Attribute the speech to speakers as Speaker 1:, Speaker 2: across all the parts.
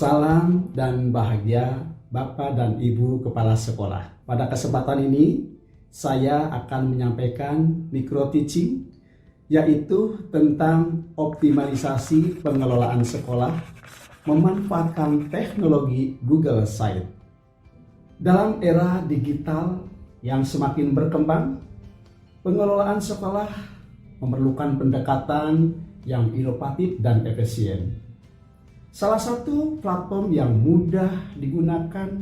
Speaker 1: Salam dan bahagia Bapak dan Ibu Kepala Sekolah. Pada kesempatan ini, saya akan menyampaikan micro teaching, yaitu tentang optimalisasi pengelolaan sekolah memanfaatkan teknologi Google Site. Dalam era digital yang semakin berkembang, pengelolaan sekolah memerlukan pendekatan yang inovatif dan efisien. Salah satu platform yang mudah digunakan,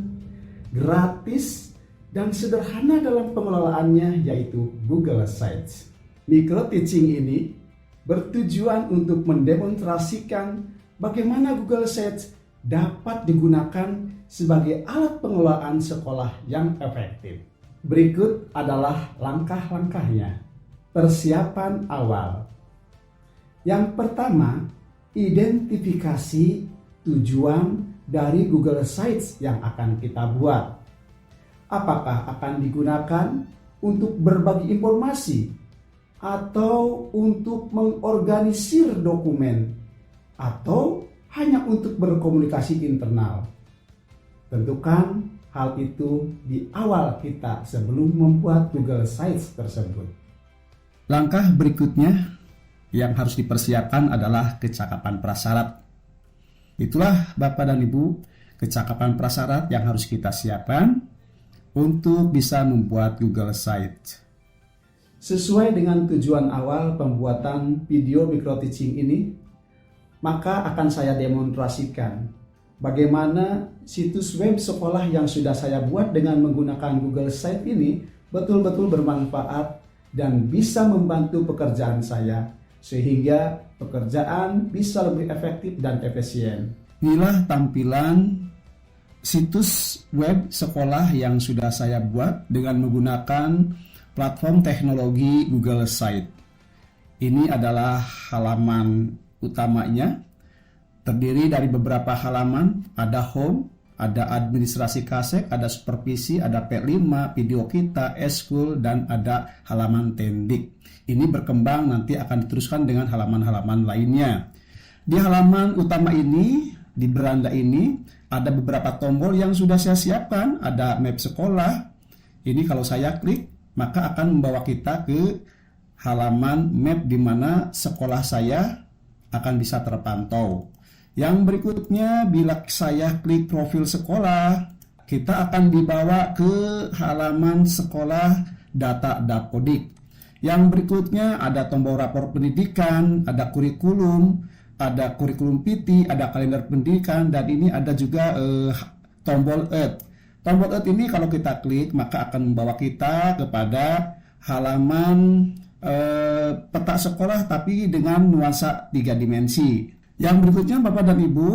Speaker 1: gratis, dan sederhana dalam pengelolaannya yaitu Google Sites. Micro teaching ini bertujuan untuk mendemonstrasikan bagaimana Google Sites dapat digunakan sebagai alat pengelolaan sekolah yang efektif. Berikut adalah langkah-langkahnya. Persiapan awal. Yang pertama, identifikasi tujuan dari Google Sites yang akan kita buat. Apakah akan digunakan untuk berbagi informasi atau untuk mengorganisir dokumen atau hanya untuk berkomunikasi internal? Tentukan hal itu di awal kita sebelum membuat Google Sites tersebut. Langkah berikutnya yang harus dipersiapkan adalah kecakapan prasyarat. Itulah Bapak dan Ibu, kecakapan prasyarat yang harus kita siapkan untuk bisa membuat Google Site. Sesuai dengan tujuan awal pembuatan video micro teaching ini, maka akan saya demonstrasikan bagaimana situs web sekolah yang sudah saya buat dengan menggunakan Google Site ini betul-betul bermanfaat dan bisa membantu pekerjaan saya, sehingga pekerjaan bisa lebih efektif dan efisien. Inilah tampilan situs web sekolah yang sudah saya buat dengan menggunakan platform teknologi Google Site. Ini adalah halaman utamanya, terdiri dari beberapa halaman, ada home, ada administrasi kasek, ada supervisi, ada P5, video kita, eskul, dan ada halaman tendik. Ini berkembang nanti akan diteruskan dengan halaman-halaman lainnya. Di halaman utama ini, di beranda ini, ada beberapa tombol yang sudah saya siapkan. Ada map sekolah. Ini kalau saya klik, maka akan membawa kita ke halaman map di mana sekolah saya akan bisa terpantau. Yang berikutnya, bila saya klik profil sekolah, kita akan dibawa ke halaman sekolah data Dapodik. Yang berikutnya ada tombol rapor pendidikan, ada kurikulum PT, ada kalender pendidikan, dan ini ada juga tombol Earth. Tombol Earth ini kalau kita klik maka akan membawa kita kepada halaman peta sekolah tapi dengan nuansa 3 dimensi. Yang berikutnya Bapak dan Ibu,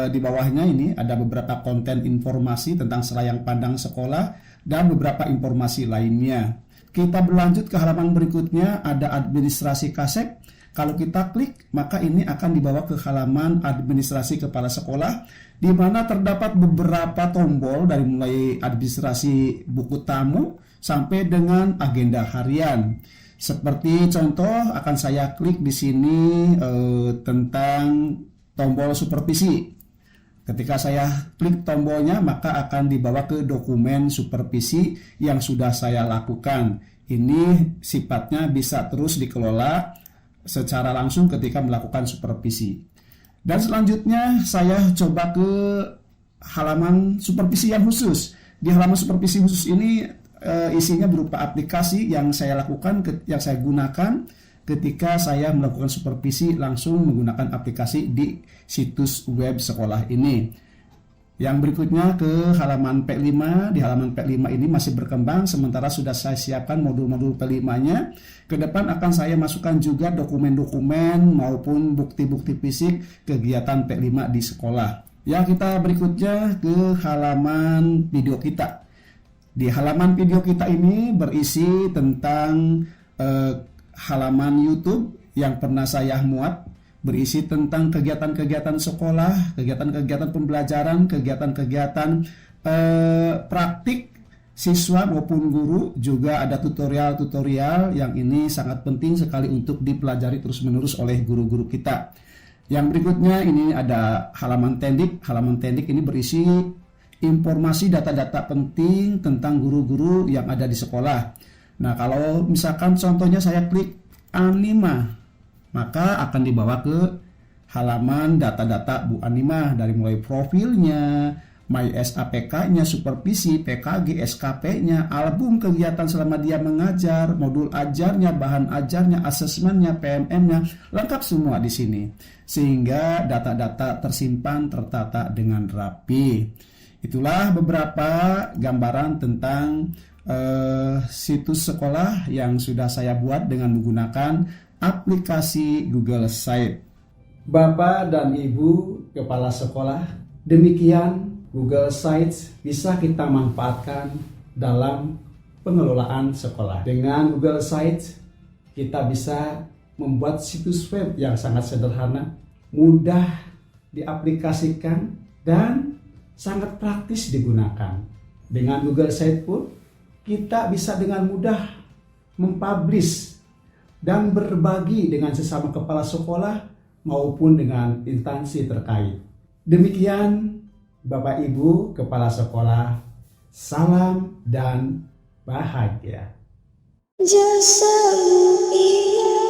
Speaker 1: di bawahnya ini ada beberapa konten informasi tentang selayang pandang sekolah dan beberapa informasi lainnya. Kita berlanjut ke halaman berikutnya, ada administrasi kasek. Kalau kita klik, maka ini akan dibawa ke halaman administrasi kepala sekolah, di mana terdapat beberapa tombol dari mulai administrasi buku tamu sampai dengan agenda harian. Seperti contoh, akan saya klik di sini tentang tombol supervisi. Ketika saya klik tombolnya, maka akan dibawa ke dokumen supervisi yang sudah saya lakukan. Ini sifatnya bisa terus dikelola secara langsung ketika melakukan supervisi. Dan selanjutnya saya coba ke halaman supervisi yang khusus. Di halaman supervisi khusus ini isinya berupa aplikasi yang saya lakukan, yang saya gunakan ketika saya melakukan supervisi langsung menggunakan aplikasi di situs web sekolah ini. Yang berikutnya ke halaman P5. Di halaman P5 ini masih berkembang, sementara sudah saya siapkan modul-modul P5-nya. Ke depan akan saya masukkan juga dokumen-dokumen maupun bukti-bukti fisik kegiatan P5 di sekolah. Ya, kita berikutnya ke halaman video kita. Di halaman video kita ini berisi tentang halaman YouTube yang pernah saya muat, berisi tentang kegiatan-kegiatan sekolah, kegiatan-kegiatan pembelajaran, kegiatan-kegiatan praktik siswa maupun guru. Juga ada tutorial-tutorial yang ini sangat penting sekali untuk dipelajari terus-menerus oleh guru-guru kita. Yang berikutnya ini ada halaman tendik. Halaman tendik ini berisi informasi data-data penting tentang guru-guru yang ada di sekolah. Nah, kalau misalkan contohnya saya klik Anima, maka akan dibawa ke halaman data-data Bu Anima, dari mulai profilnya, MySAPK-nya, supervisi, PKG, SKP-nya, album kegiatan selama dia mengajar, modul ajarnya, bahan ajarnya, asesmennya, PMM-nya, lengkap semua di sini. Sehingga data-data tersimpan tertata dengan rapi. Itulah beberapa gambaran tentang situs sekolah yang sudah saya buat dengan menggunakan aplikasi Google Site. Bapak dan Ibu Kepala Sekolah, demikian Google Sites bisa kita manfaatkan dalam pengelolaan sekolah. Dengan Google Sites, kita bisa membuat situs web yang sangat sederhana, mudah diaplikasikan, dan sangat praktis digunakan. Dengan Google Sites pun, kita bisa dengan mudah mempublish dan berbagi dengan sesama kepala sekolah maupun dengan instansi terkait. Demikian Bapak Ibu Kepala Sekolah, salam dan bahagia.
Speaker 2: Jasamu iya